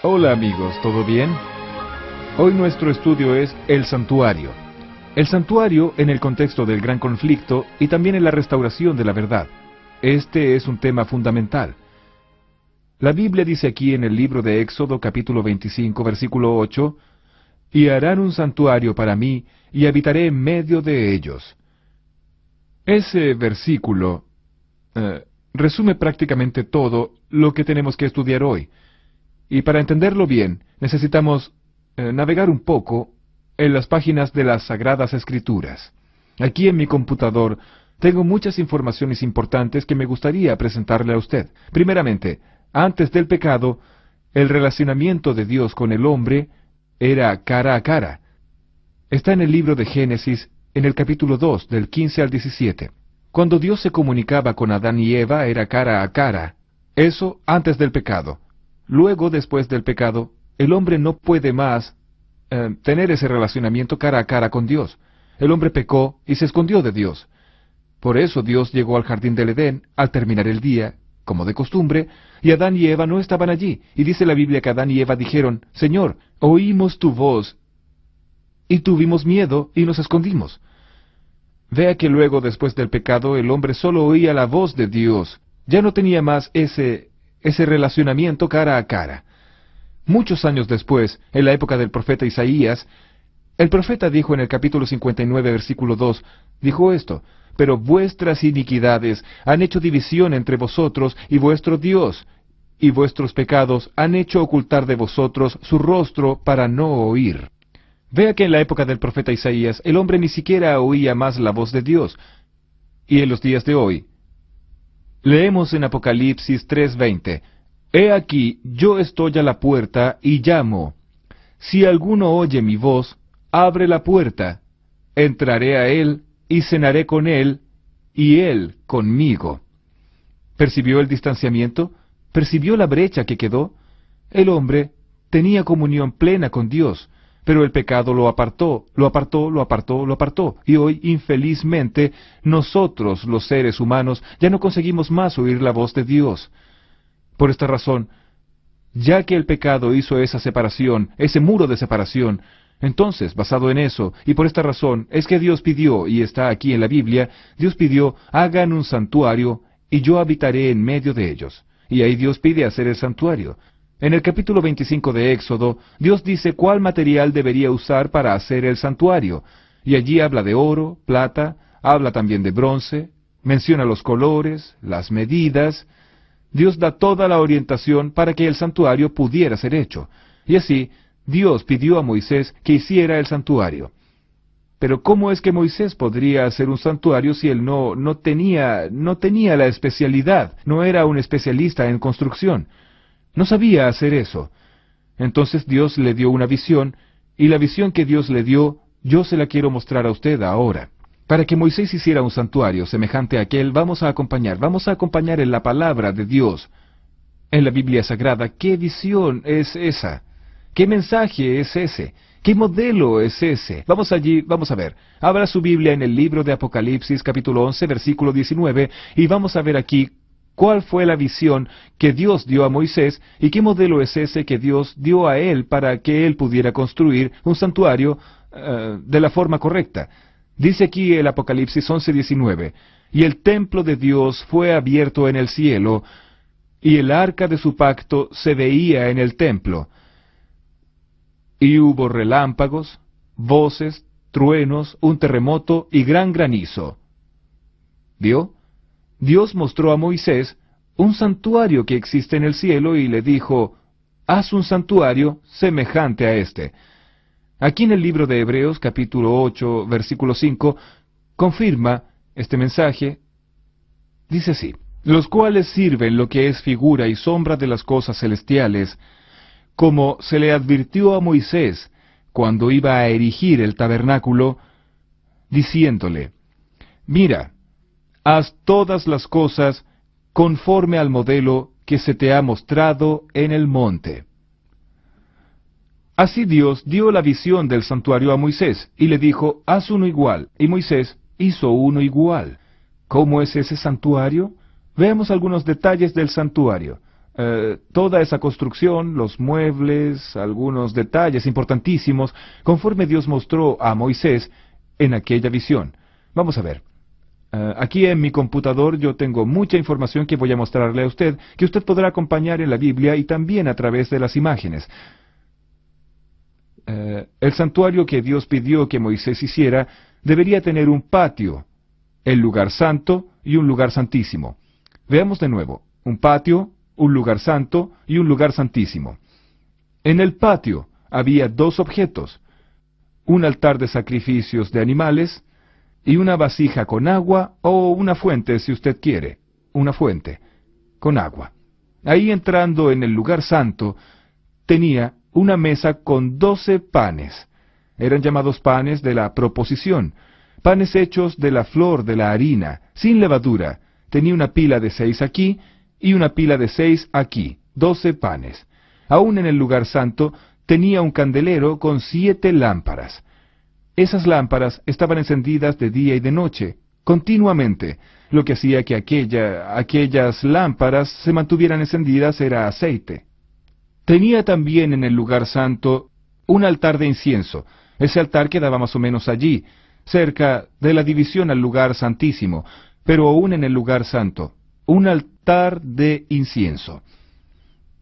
Hola amigos, ¿todo bien? Hoy nuestro estudio es el santuario. El santuario en el contexto del gran conflicto y también en la restauración de la verdad. Este es un tema fundamental. La Biblia dice aquí en el libro de Éxodo capítulo 25 versículo 8, «Y harán un santuario para mí, y habitaré en medio de ellos». Ese versículo resume prácticamente todo lo que tenemos que estudiar hoy. Y para entenderlo bien, necesitamos navegar un poco en las páginas de las Sagradas Escrituras. Aquí en mi computador tengo muchas informaciones importantes que me gustaría presentarle a usted. Primeramente, antes del pecado, el relacionamiento de Dios con el hombre era cara a cara. Está en el libro de Génesis, en el capítulo 2, del 15 al 17. Cuando Dios se comunicaba con Adán y Eva era cara a cara. Eso antes del pecado. Luego, después del pecado, el hombre no puede más tener ese relacionamiento cara a cara con Dios. El hombre pecó y se escondió de Dios. Por eso Dios llegó al jardín del Edén al terminar el día, como de costumbre, y Adán y Eva no estaban allí. Y dice la Biblia que Adán y Eva dijeron, «Señor, oímos tu voz, y tuvimos miedo y nos escondimos». Vea que luego, después del pecado, el hombre solo oía la voz de Dios. Ya no tenía más ese relacionamiento cara a cara. Muchos años después, en la época del profeta Isaías, el profeta dijo en el capítulo 59, versículo 2, dijo esto, «Pero vuestras iniquidades han hecho división entre vosotros y vuestro Dios, y vuestros pecados han hecho ocultar de vosotros su rostro para no oír». Vea que en la época del profeta Isaías, el hombre ni siquiera oía más la voz de Dios. Y en los días de hoy, leemos en Apocalipsis 3:20, «He aquí, yo estoy a la puerta y llamo. Si alguno oye mi voz, abre la puerta. Entraré a él y cenaré con él, y él conmigo». ¿Percibió el distanciamiento? ¿Percibió la brecha que quedó? El hombre tenía comunión plena con Dios, pero el pecado lo apartó, lo apartó, lo apartó, lo apartó. Y hoy, infelizmente, nosotros, los seres humanos, ya no conseguimos más oír la voz de Dios. Por esta razón, ya que el pecado hizo esa separación, ese muro de separación, entonces, basado en eso, y por esta razón, es que Dios pidió, y está aquí en la Biblia, Dios pidió, «Hagan un santuario, y yo habitaré en medio de ellos». Y ahí Dios pide hacer el santuario. En el capítulo 25 de Éxodo, Dios dice cuál material debería usar para hacer el santuario, y allí habla de oro, plata, habla también de bronce, menciona los colores, las medidas. Dios da toda la orientación para que el santuario pudiera ser hecho, y así Dios pidió a Moisés que hiciera el santuario. Pero ¿cómo es que Moisés podría hacer un santuario si él no tenía la especialidad, no era un especialista en construcción? No sabía hacer eso. Entonces Dios le dio una visión, y la visión que Dios le dio, yo se la quiero mostrar a usted ahora. Para que Moisés hiciera un santuario semejante a aquel, vamos a acompañar en la palabra de Dios, en la Biblia Sagrada. ¿Qué visión es esa? ¿Qué mensaje es ese? ¿Qué modelo es ese? Vamos allí, vamos a ver. Abra su Biblia en el libro de Apocalipsis, capítulo 11, versículo 19, y vamos a ver aquí ¿cuál fue la visión que Dios dio a Moisés y qué modelo es ese que Dios dio a él para que él pudiera construir un santuario de la forma correcta? Dice aquí el Apocalipsis 11:19, «Y el templo de Dios fue abierto en el cielo, y el arca de su pacto se veía en el templo. Y hubo relámpagos, voces, truenos, un terremoto y gran granizo». ¿Vio? Dios mostró a Moisés un santuario que existe en el cielo y le dijo, «Haz un santuario semejante a este». Aquí en el libro de Hebreos, capítulo 8, versículo 5, confirma este mensaje. Dice así, «Los cuales sirven lo que es figura y sombra de las cosas celestiales, como se le advirtió a Moisés cuando iba a erigir el tabernáculo, diciéndole, Mira, haz todas las cosas conforme al modelo que se te ha mostrado en el monte». Así Dios dio la visión del santuario a Moisés, y le dijo, «Haz uno igual», y Moisés hizo uno igual. ¿Cómo es ese santuario? Veamos algunos detalles del santuario. toda esa construcción, los muebles, algunos detalles importantísimos, conforme Dios mostró a Moisés en aquella visión. Vamos a ver. Aquí en mi computador yo tengo mucha información que voy a mostrarle a usted, que usted podrá acompañar en la Biblia y también a través de las imágenes. El santuario que Dios pidió que Moisés hiciera debería tener un patio, el lugar santo y un lugar santísimo. Veamos de nuevo, un patio, un lugar santo y un lugar santísimo. En el patio había dos objetos, un altar de sacrificios de animales y una vasija con agua o una fuente si usted quiere, una fuente con agua. Ahí entrando en el lugar santo tenía una mesa con 12 panes. Eran llamados panes de la proposición, panes hechos de la flor de la harina, sin levadura. Tenía una pila de 6 aquí y una pila de 6 aquí, 12 panes. Aún en el lugar santo tenía un candelero con 7 lámparas. Esas lámparas estaban encendidas de día y de noche, continuamente. Lo que hacía que aquellas lámparas se mantuvieran encendidas era aceite. Tenía también en el lugar santo un altar de incienso. Ese altar quedaba más o menos allí, cerca de la división al lugar santísimo, pero aún en el lugar santo, un altar de incienso.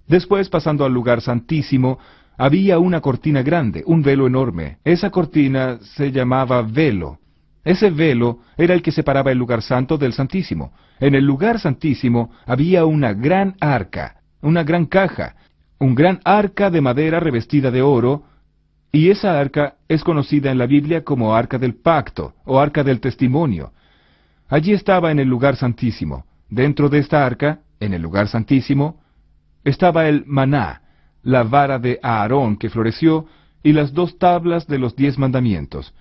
Después, pasando al lugar santísimo, había una cortina grande, un velo enorme. Esa cortina se llamaba velo. Ese velo era el que separaba el lugar santo del santísimo. En el lugar santísimo había una gran arca, una gran caja, un gran arca de madera revestida de oro, y esa arca es conocida en la Biblia como Arca del Pacto o Arca del Testimonio. Allí estaba en el lugar santísimo. Dentro de esta arca, en el lugar santísimo, estaba el maná, la vara de Aarón que floreció, y las 2 tablas de los 10 mandamientos.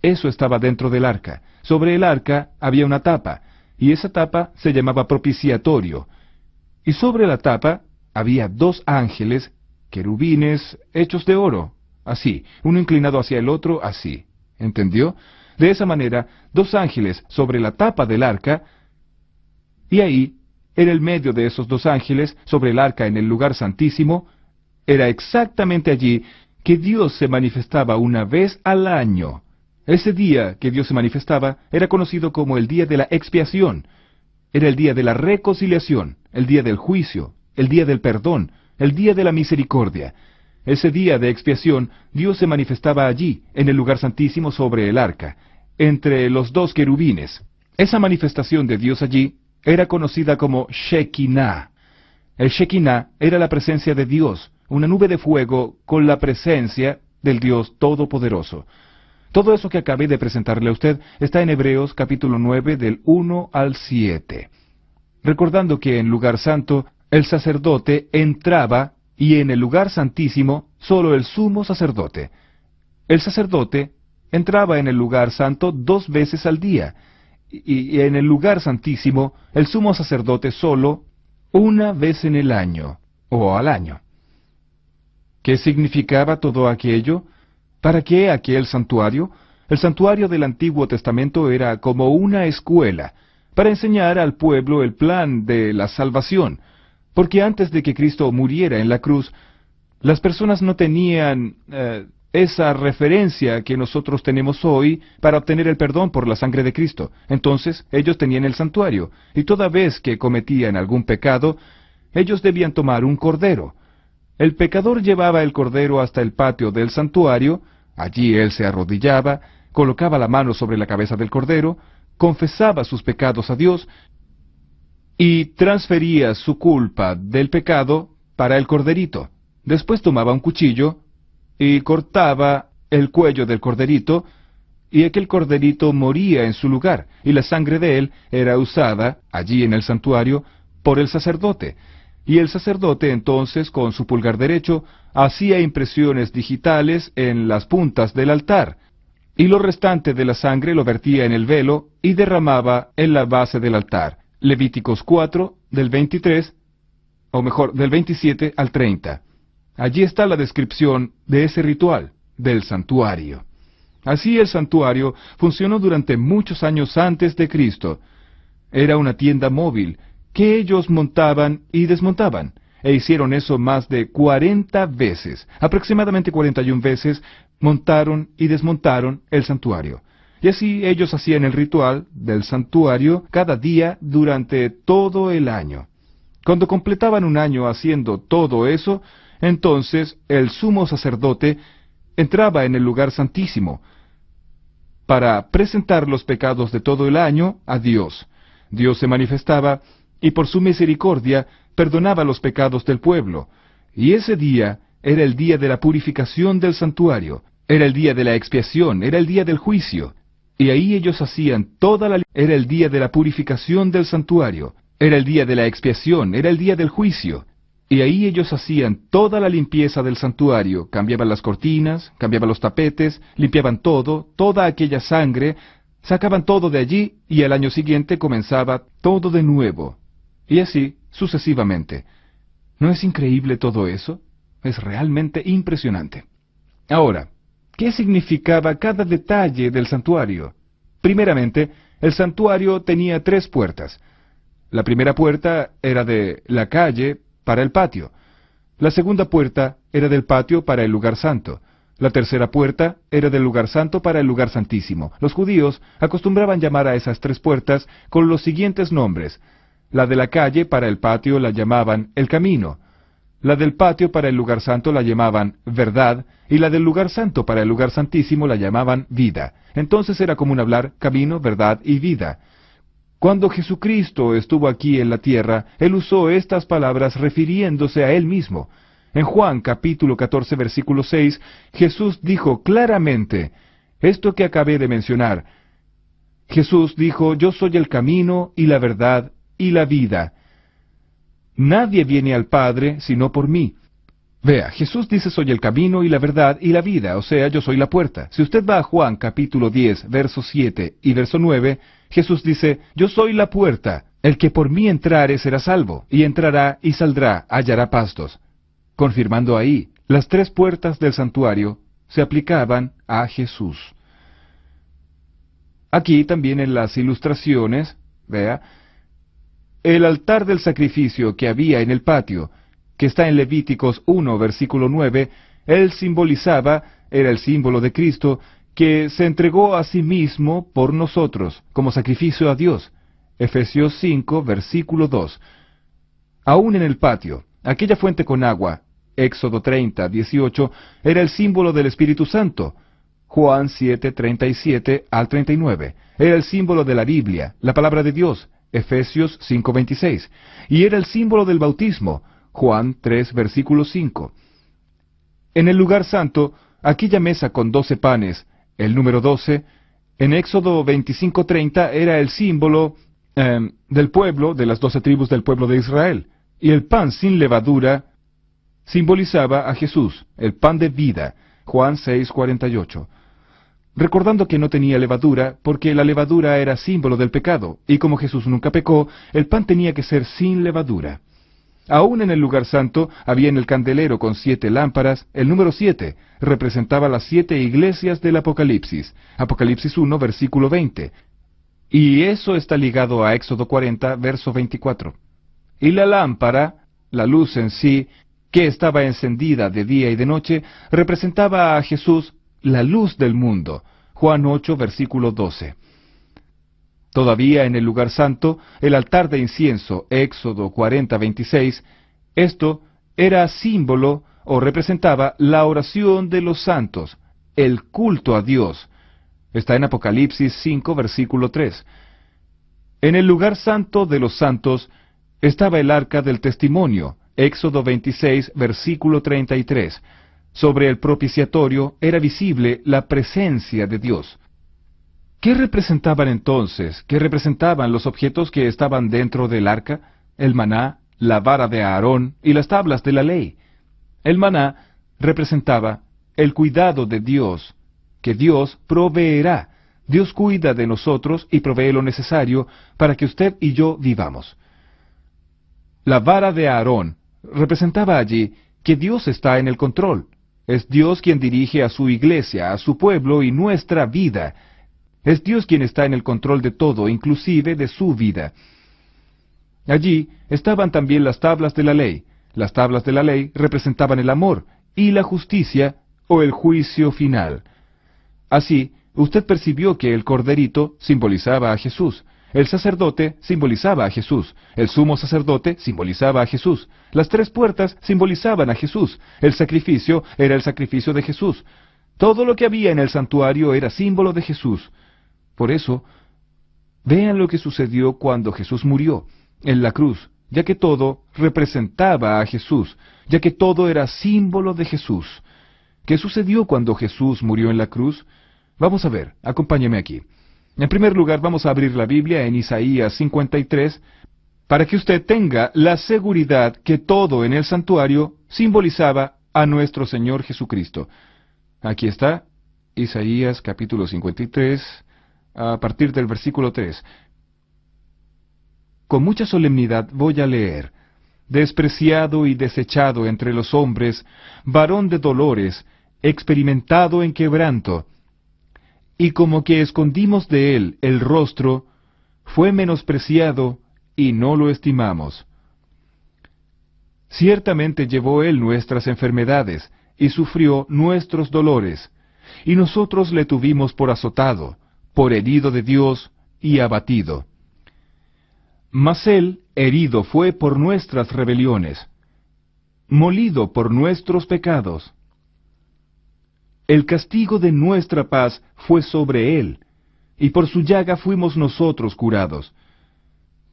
Eso estaba dentro del arca. Sobre el arca había una tapa, y esa tapa se llamaba propiciatorio. Y sobre la tapa había 2 ángeles, querubines, hechos de oro, así, uno inclinado hacia el otro, así. ¿Entendió? De esa manera, 2 ángeles sobre la tapa del arca, y ahí, en el medio de esos 2 ángeles, sobre el arca en el lugar santísimo, era exactamente allí que Dios se manifestaba una vez al año. Ese día que Dios se manifestaba era conocido como el día de la expiación. Era el día de la reconciliación, el día del juicio, el día del perdón, el día de la misericordia. Ese día de expiación, Dios se manifestaba allí, en el lugar santísimo sobre el arca, entre los 2 querubines. Esa manifestación de Dios allí era conocida como Shekinah. El Shekinah era la presencia de Dios, una nube de fuego con la presencia del Dios Todopoderoso. Todo eso que acabé de presentarle a usted está en Hebreos capítulo 9 del 1 al 7. Recordando que en lugar santo el sacerdote entraba y en el lugar santísimo solo el sumo sacerdote. El sacerdote entraba en el lugar santo 2 veces al día y en el lugar santísimo el sumo sacerdote solo 1 vez en el año o al año. ¿Qué significaba todo aquello? ¿Para qué aquel santuario? El santuario del Antiguo Testamento era como una escuela, para enseñar al pueblo el plan de la salvación, porque antes de que Cristo muriera en la cruz, las personas no tenían esa referencia que nosotros tenemos hoy para obtener el perdón por la sangre de Cristo. Entonces, ellos tenían el santuario, y toda vez que cometían algún pecado, ellos debían tomar un cordero. El pecador llevaba el cordero hasta el patio del santuario, allí él se arrodillaba, colocaba la mano sobre la cabeza del cordero, confesaba sus pecados a Dios, y transfería su culpa del pecado para el corderito. Después tomaba un cuchillo y cortaba el cuello del corderito, y aquel corderito moría en su lugar, y la sangre de él era usada, allí en el santuario, por el sacerdote. Y el sacerdote entonces, con su pulgar derecho, hacía impresiones digitales en las puntas del altar, y lo restante de la sangre lo vertía en el velo y derramaba en la base del altar. Levíticos 4, del 23, o mejor, del 27 al 30. Allí está la descripción de ese ritual, del santuario. Así el santuario funcionó durante muchos años antes de Cristo. Era una tienda móvil que ellos montaban y desmontaban. E hicieron eso más de 40 veces, aproximadamente 41 veces, montaron y desmontaron el santuario. Y así ellos hacían el ritual del santuario cada día durante todo el año. Cuando completaban un año haciendo todo eso, entonces el sumo sacerdote entraba en el lugar santísimo para presentar los pecados de todo el año a Dios. Dios se manifestaba y por su misericordia perdonaba los pecados del pueblo. Y ese día era el día de la purificación del santuario, era el día de la expiación, era el día del juicio. Y ahí ellos hacían era el día de la purificación del santuario, era el día de la expiación, era el día del juicio. Y ahí ellos hacían toda la limpieza del santuario, cambiaban las cortinas, cambiaban los tapetes, limpiaban todo, toda aquella sangre, sacaban todo de allí y al año siguiente comenzaba todo de nuevo. Y así sucesivamente. ¿No es increíble todo eso? Es realmente impresionante. Ahora, ¿qué significaba cada detalle del santuario? Primeramente, el santuario tenía 3 puertas. La primera puerta era de la calle para el patio. La segunda puerta era del patio para el lugar santo. La tercera puerta era del lugar santo para el lugar santísimo. Los judíos acostumbraban llamar a esas 3 puertas con los siguientes nombres. La de la calle para el patio la llamaban el camino. La del patio para el lugar santo la llamaban verdad, y la del lugar santo para el lugar santísimo la llamaban vida. Entonces era común hablar camino, verdad y vida. Cuando Jesucristo estuvo aquí en la tierra, Él usó estas palabras refiriéndose a Él mismo. En Juan capítulo 14 versículo 6, Jesús dijo claramente esto que acabé de mencionar. Jesús dijo, yo soy el camino y la verdad y la vida. Nadie viene al Padre sino por mí. Vea, Jesús dice soy el camino y la verdad y la vida, o sea, yo soy la puerta. Si usted va a Juan capítulo 10, verso 7 y verso 9, Jesús dice, yo soy la puerta, el que por mí entrare será salvo, y entrará y saldrá, hallará pastos. Confirmando ahí, las 3 puertas del santuario se aplicaban a Jesús. Aquí también en las ilustraciones, vea, el altar del sacrificio que había en el patio, que está en Levíticos 1, versículo 9, él simbolizaba, era el símbolo de Cristo, que se entregó a sí mismo por nosotros, como sacrificio a Dios. Efesios 5, versículo 2. Aún en el patio, aquella fuente con agua, Éxodo 30, 18, era el símbolo del Espíritu Santo. Juan 7, 37 al 39. Era el símbolo de la Biblia, la palabra de Dios. Efesios 5, 26. Y era el símbolo del bautismo. Juan 3, versículo 5. En el lugar santo, aquella mesa con 12 panes, el número 12, en Éxodo 25:30 era el símbolo del pueblo, de las 12 tribus del pueblo de Israel. Y el pan sin levadura simbolizaba a Jesús, el pan de vida. Juan 6:48. Recordando que no tenía levadura, porque la levadura era símbolo del pecado, y como Jesús nunca pecó, el pan tenía que ser sin levadura. Aún en el lugar santo había en el candelero con 7 lámparas, el número 7 representaba las 7 iglesias del Apocalipsis, Apocalipsis 1, versículo 20, y eso está ligado a Éxodo 40, verso 24. Y la lámpara, la luz en sí, que estaba encendida de día y de noche, representaba a Jesús, la luz del mundo, Juan 8, versículo 12. Todavía en el lugar santo, el altar de incienso, Éxodo 40, 26, esto era símbolo o representaba la oración de los santos, el culto a Dios. Está en Apocalipsis 5, versículo 3. En el lugar santo de los santos estaba el arca del testimonio, Éxodo 26, versículo 33. Sobre el propiciatorio era visible la presencia de Dios. ¿Qué representaban entonces? ¿Qué representaban los objetos que estaban dentro del arca? El maná, la vara de Aarón y las tablas de la ley. El maná representaba el cuidado de Dios, que Dios proveerá. Dios cuida de nosotros y provee lo necesario para que usted y yo vivamos. La vara de Aarón representaba allí que Dios está en el control. Es Dios quien dirige a su iglesia, a su pueblo y nuestra vida. Es Dios quien está en el control de todo, inclusive de su vida. Allí estaban también las tablas de la ley. Las tablas de la ley representaban el amor y la justicia o el juicio final. Así, usted percibió que el corderito simbolizaba a Jesús, el sacerdote simbolizaba a Jesús, el sumo sacerdote simbolizaba a Jesús, las tres puertas simbolizaban a Jesús, el sacrificio era el sacrificio de Jesús. Todo lo que había en el santuario era símbolo de Jesús. Por eso, vean lo que sucedió cuando Jesús murió en la cruz, ya que todo representaba a Jesús, ya que todo era símbolo de Jesús. ¿Qué sucedió cuando Jesús murió en la cruz? Vamos a ver, acompáñeme aquí. En primer lugar, vamos a abrir la Biblia en Isaías 53, para que usted tenga la seguridad que todo en el santuario simbolizaba a nuestro Señor Jesucristo. Aquí está, Isaías capítulo 53, a partir del versículo 3. Con mucha solemnidad voy a leer: despreciado y desechado entre los hombres, varón de dolores, experimentado en quebranto, y como que escondimos de él el rostro, fue menospreciado y no lo estimamos. Ciertamente llevó él nuestras enfermedades, y sufrió nuestros dolores, y nosotros le tuvimos por azotado, por herido de Dios y abatido. Mas él herido fue por nuestras rebeliones, molido por nuestros pecados. El castigo de nuestra paz fue sobre él, y por su llaga fuimos nosotros curados.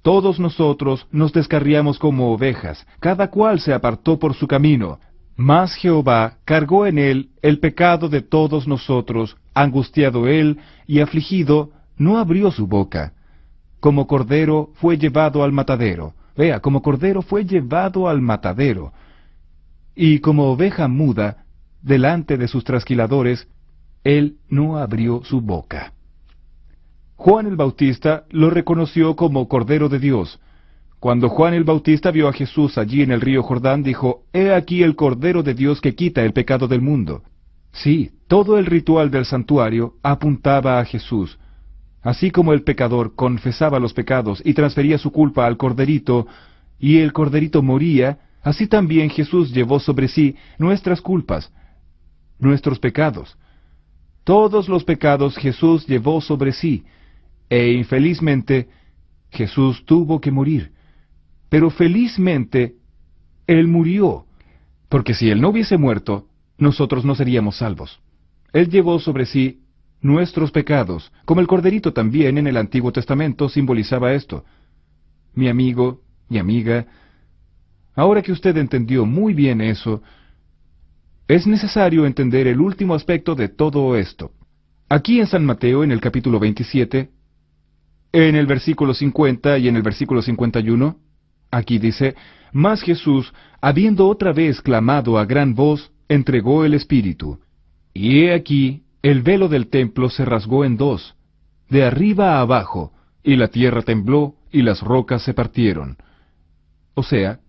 Todos nosotros nos descarriamos como ovejas, cada cual se apartó por su camino, mas Jehová cargó en él el pecado de todos nosotros, angustiado él y afligido, no abrió su boca. Como cordero fue llevado al matadero. Vea, como cordero fue llevado al matadero. Y como oveja muda, delante de sus trasquiladores, él no abrió su boca. Juan el Bautista lo reconoció como Cordero de Dios. Cuando Juan el Bautista vio a Jesús allí en el río Jordán, dijo: «He aquí el Cordero de Dios que quita el pecado del mundo». Sí, todo el ritual del santuario apuntaba a Jesús. Así como el pecador confesaba los pecados y transfería su culpa al corderito, y el corderito moría, así también Jesús llevó sobre sí nuestras culpas, nuestros pecados. Todos los pecados Jesús llevó sobre sí, e infelizmente Jesús tuvo que morir. Pero felizmente Él murió, porque si Él no hubiese muerto, nosotros no seríamos salvos. Él llevó sobre sí nuestros pecados, como el corderito también en el Antiguo Testamento simbolizaba esto. Mi amigo, mi amiga, ahora que usted entendió muy bien eso, es necesario entender el último aspecto de todo esto. Aquí en San Mateo, en el capítulo 27, en el versículo 50 y en el versículo 51, aquí dice: «Mas Jesús, habiendo otra vez clamado a gran voz, entregó el Espíritu. Y he aquí, el velo del templo se rasgó en dos, de arriba a abajo, y la tierra tembló, y las rocas se partieron». O sea,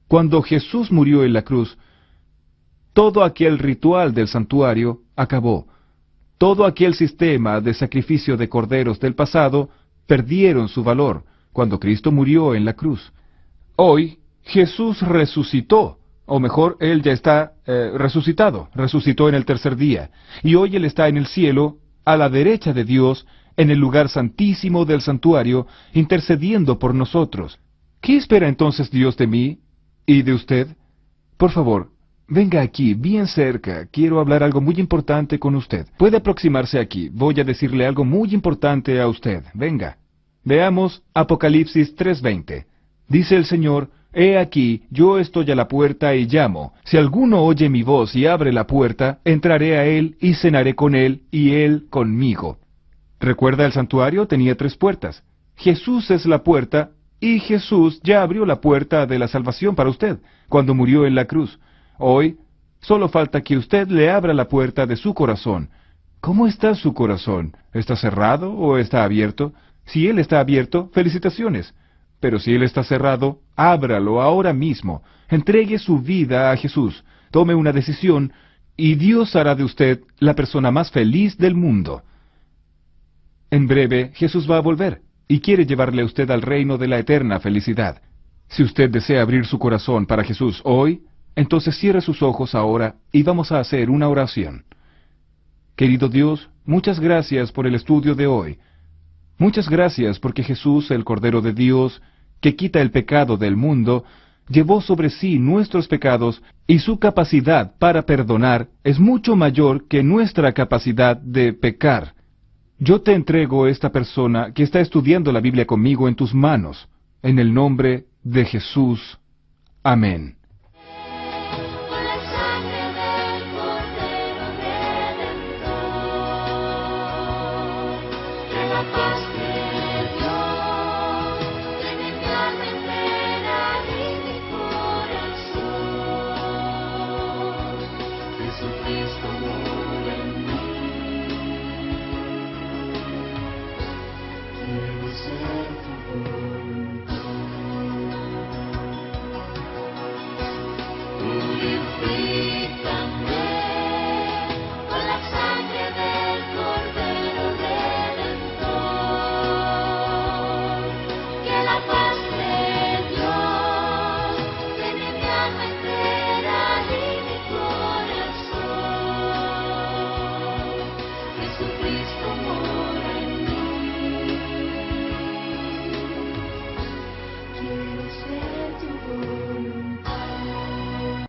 cuando Jesús murió en la cruz, todo aquel ritual del santuario acabó. Todo aquel sistema de sacrificio de corderos del pasado perdieron su valor cuando Cristo murió en la cruz. Hoy Jesús resucitó, o mejor, Él ya está resucitado, resucitó en el tercer día, y hoy Él está en el cielo, a la derecha de Dios, en el lugar santísimo del santuario, intercediendo por nosotros. ¿Qué espera entonces Dios de mí y de usted? Por favor, venga aquí, bien cerca. Quiero hablar algo muy importante con usted. Puede aproximarse aquí. Voy a decirle algo muy importante a usted. Venga. Veamos Apocalipsis 3:20. Dice el Señor: «He aquí, yo estoy a la puerta y llamo. Si alguno oye mi voz y abre la puerta, entraré a él y cenaré con él y él conmigo». ¿Recuerda el santuario? Tenía 3 puertas. Jesús es la puerta, y Jesús ya abrió la puerta de la salvación para usted, cuando murió en la cruz. Hoy, solo falta que usted le abra la puerta de su corazón. ¿Cómo está su corazón? ¿Está cerrado o está abierto? Si él está abierto, felicitaciones. Pero si él está cerrado, ábralo ahora mismo. Entregue su vida a Jesús. Tome una decisión, y Dios hará de usted la persona más feliz del mundo. En breve, Jesús va a volver. y quiere llevarle a usted al reino de la eterna felicidad. Si usted desea abrir su corazón para Jesús hoy, entonces cierre sus ojos ahora y vamos a hacer una oración. Querido Dios, muchas gracias por el estudio de hoy. Muchas gracias porque Jesús, el Cordero de Dios, que quita el pecado del mundo, llevó sobre sí nuestros pecados y su capacidad para perdonar es mucho mayor que nuestra capacidad de pecar. Yo te entrego esta persona que está estudiando la Biblia conmigo en tus manos, en el nombre de Jesús. Amén. Jesucristo.